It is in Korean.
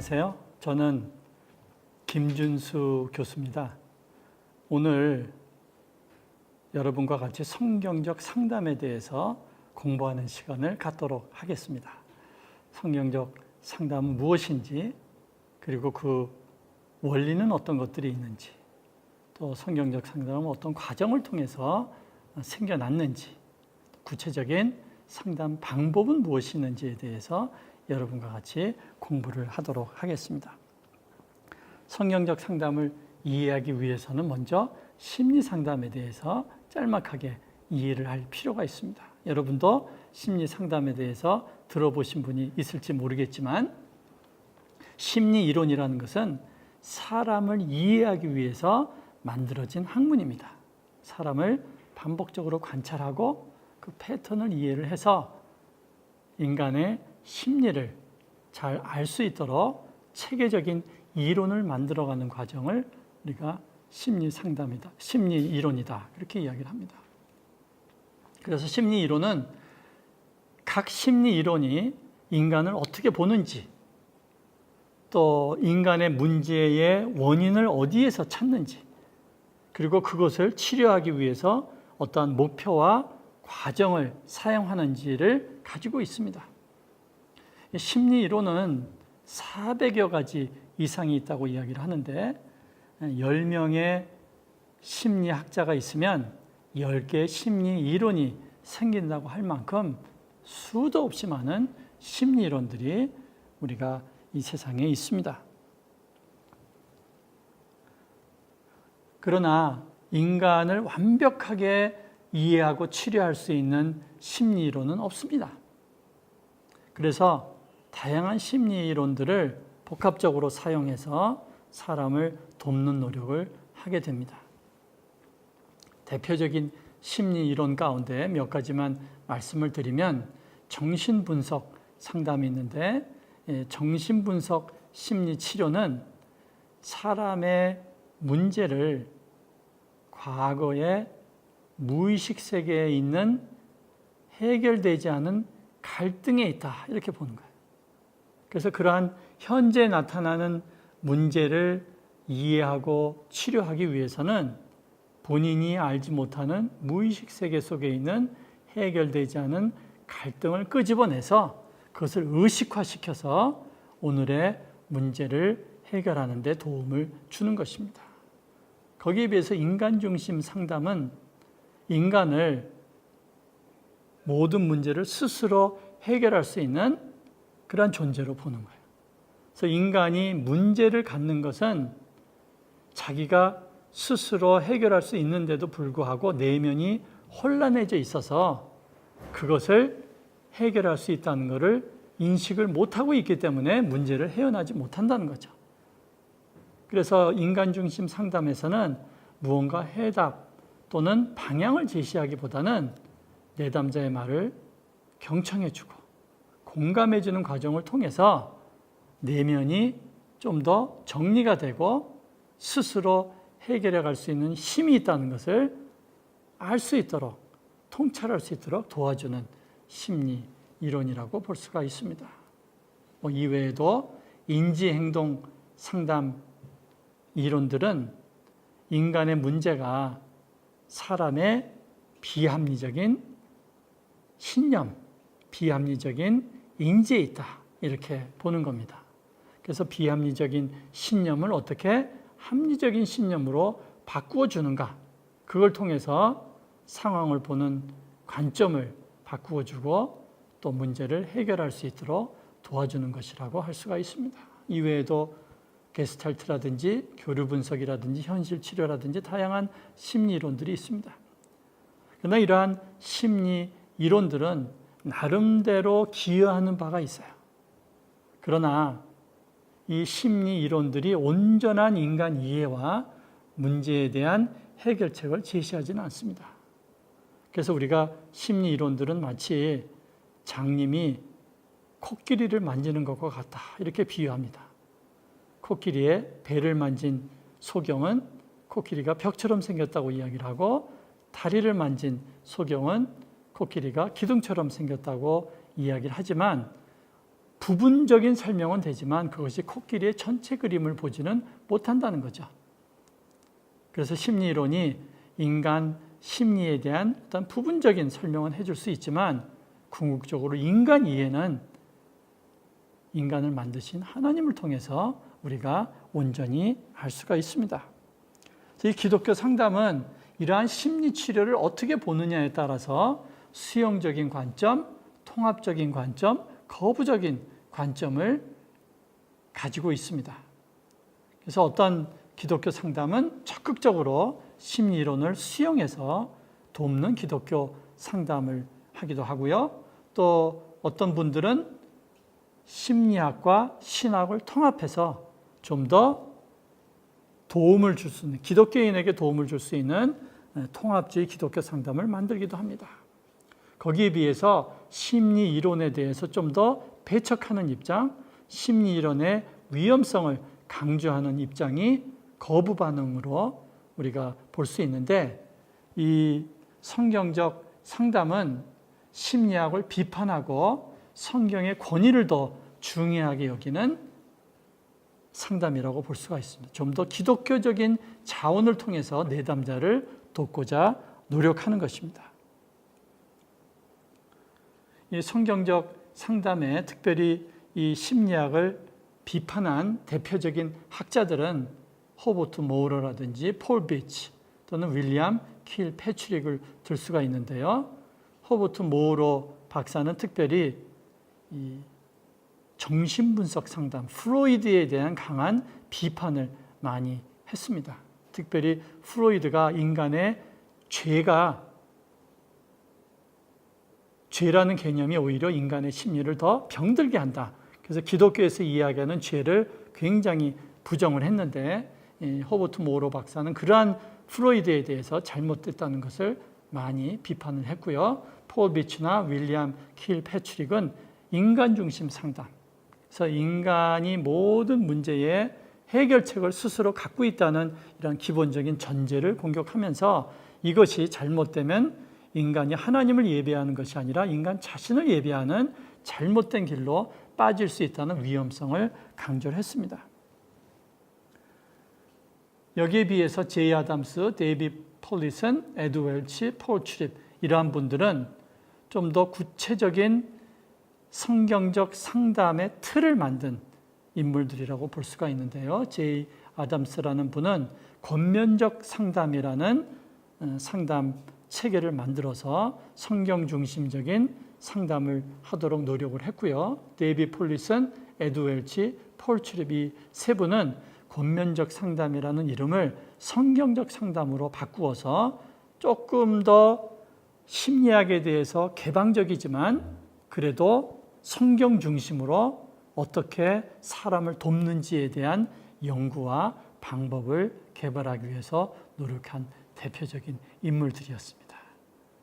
안녕하세요. 저는 김준수 교수입니다. 오늘 여러분과 같이 성경적 상담에 대해서 공부하는 시간을 갖도록 하겠습니다. 성경적 상담은 무엇인지, 그리고 그 원리는 어떤 것들이 있는지, 또 성경적 상담은 어떤 과정을 통해서 생겨났는지, 구체적인 상담 방법은 무엇이 있는지에 대해서 여러분과 같이 공부를 하도록 하겠습니다. 성경적 상담을 이해하기 위해서는 먼저 심리 상담에 대해서 짤막하게 이해를 할 필요가 있습니다. 여러분도 심리 상담에 대해서 들어보신 분이 있을지 모르겠지만, 심리 이론이라는 것은 사람을 이해하기 위해서 만들어진 학문입니다. 사람을 반복적으로 관찰하고 그 패턴을 이해를 해서 인간의 심리를 잘 알 수 있도록 체계적인 이론을 만들어가는 과정을 우리가 심리 상담이다, 심리 이론이다, 그렇게 이야기를 합니다. 그래서 심리 이론은 각 심리 이론이 인간을 어떻게 보는지, 또 인간의 문제의 원인을 어디에서 찾는지, 그리고 그것을 치료하기 위해서 어떠한 목표와 과정을 사용하는지를 가지고 있습니다. 심리 이론은 400여 가지 이상이 있다고 이야기를 하는데, 10명의 심리학자가 있으면 10개의 심리 이론이 생긴다고 할 만큼 수도 없이 많은 심리 이론들이 우리가 이 세상에 있습니다. 그러나 인간을 완벽하게 이해하고 치료할 수 있는 심리 이론은 없습니다. 그래서 다양한 심리 이론들을 복합적으로 사용해서 사람을 돕는 노력을 하게 됩니다. 대표적인 심리 이론 가운데 몇 가지만 말씀을 드리면, 정신분석 상담이 있는데, 정신분석 심리 치료는 사람의 문제를 과거의 무의식 세계에 있는 해결되지 않은 갈등에 있다, 이렇게 보는 거예요. 그래서 그러한 현재 나타나는 문제를 이해하고 치료하기 위해서는 본인이 알지 못하는 무의식 세계 속에 있는 해결되지 않은 갈등을 끄집어내서 그것을 의식화시켜서 오늘의 문제를 해결하는 데 도움을 주는 것입니다. 거기에 비해서 인간중심 상담은 인간을 모든 문제를 스스로 해결할 수 있는 그런 존재로 보는 거예요. 그래서 인간이 문제를 갖는 것은 자기가 스스로 해결할 수 있는데도 불구하고 내면이 혼란해져 있어서 그것을 해결할 수 있다는 것을 인식을 못하고 있기 때문에 문제를 헤어나지 못한다는 거죠. 그래서 인간중심 상담에서는 무언가 해답 또는 방향을 제시하기보다는 내담자의 말을 경청해주고 공감해주는 과정을 통해서 내면이 좀 더 정리가 되고 스스로 해결해 갈 수 있는 힘이 있다는 것을 알 수 있도록, 통찰할 수 있도록 도와주는 심리 이론이라고 볼 수가 있습니다. 이외에도 인지행동 상담 이론들은 인간의 문제가 사람의 비합리적인 신념, 비합리적인 인지에 있다, 이렇게 보는 겁니다. 그래서 비합리적인 신념을 어떻게 합리적인 신념으로 바꾸어 주는가, 그걸 통해서 상황을 보는 관점을 바꾸어 주고 또 문제를 해결할 수 있도록 도와주는 것이라고 할 수가 있습니다. 이외에도 게스탈트라든지 교류 분석이라든지 현실 치료라든지 다양한 심리 이론들이 있습니다. 그러나 이러한 심리 이론들은 나름대로 기여하는 바가 있어요. 그러나 이 심리 이론들이 온전한 인간 이해와 문제에 대한 해결책을 제시하지는 않습니다. 그래서 우리가 심리 이론들은 마치 장님이 코끼리를 만지는 것과 같다, 이렇게 비유합니다. 코끼리의 배를 만진 소경은 코끼리가 벽처럼 생겼다고 이야기를 하고, 다리를 만진 소경은 코끼리가 기둥처럼 생겼다고 이야기를 하지만 부분적인 설명은 되지만 그것이 코끼리의 전체 그림을 보지는 못한다는 거죠. 그래서 심리이론이 인간 심리에 대한 어떤 부분적인 설명은 해줄 수 있지만 궁극적으로 인간 이해는 인간을 만드신 하나님을 통해서 우리가 온전히 알 수가 있습니다. 이 기독교 상담은 이러한 심리 치료를 어떻게 보느냐에 따라서 수용적인 관점, 통합적인 관점, 거부적인 관점을 가지고 있습니다. 그래서 어떤 기독교 상담은 적극적으로 심리이론을 수용해서 돕는 기독교 상담을 하기도 하고요. 또 어떤 분들은 심리학과 신학을 통합해서 좀 더 도움을 줄 수 있는, 기독교인에게 도움을 줄 수 있는 통합주의 기독교 상담을 만들기도 합니다. 거기에 비해서 심리이론에 대해서 좀 더 배척하는 입장, 심리이론의 위험성을 강조하는 입장이 거부 반응으로 우리가 볼 수 있는데, 이 성경적 상담은 심리학을 비판하고 성경의 권위를 더 중요하게 여기는 상담이라고 볼 수가 있습니다. 좀 더 기독교적인 자원을 통해서 내담자를 돕고자 노력하는 것입니다. 이 성경적 상담에 특별히 이 심리학을 비판한 대표적인 학자들은 허버트 모우러라든지 폴 비치 또는 윌리엄 킬 패트릭을 들 수가 있는데요. 허버트 모우러 박사는 특별히 이 정신분석 상담, 프로이드에 대한 강한 비판을 많이 했습니다. 특별히 프로이드가 인간의 죄라는 개념이 오히려 인간의 심리를 더 병들게 한다. 그래서 기독교에서 이야기하는 죄를 굉장히 부정을 했는데 허버트 모우러 박사는 그러한 프로이드에 대해서 잘못됐다는 것을 많이 비판을 했고요. 폴 비치나 윌리엄 킬 패트릭은 인간 중심 상담, 그래서 인간이 모든 문제의 해결책을 스스로 갖고 있다는 이런 기본적인 전제를 공격하면서 이것이 잘못되면 인간이 하나님을 예배하는 것이 아니라 인간 자신을 예배하는 잘못된 길로 빠질 수 있다는 위험성을 강조를 했습니다. 여기에 비해서 제이 아담스, 데이빗 폴리슨, 에드 웰치, 폴 트립 이러한 분들은 좀 더 구체적인 성경적 상담의 틀을 만든 인물들이라고 볼 수가 있는데요. 제이 아담스라는 분은 권면적 상담이라는 상담 체계를 만들어서 성경 중심적인 상담을 하도록 노력을 했고요. 데이빗 폴리슨, 에드 웰치, 폴 트립 이 세 분은 권면적 상담이라는 이름을 성경적 상담으로 바꾸어서 조금 더 심리학에 대해서 개방적이지만 그래도 성경 중심으로 어떻게 사람을 돕는지에 대한 연구와 방법을 개발하기 위해서 노력한 대표적인 인물들이었습니다.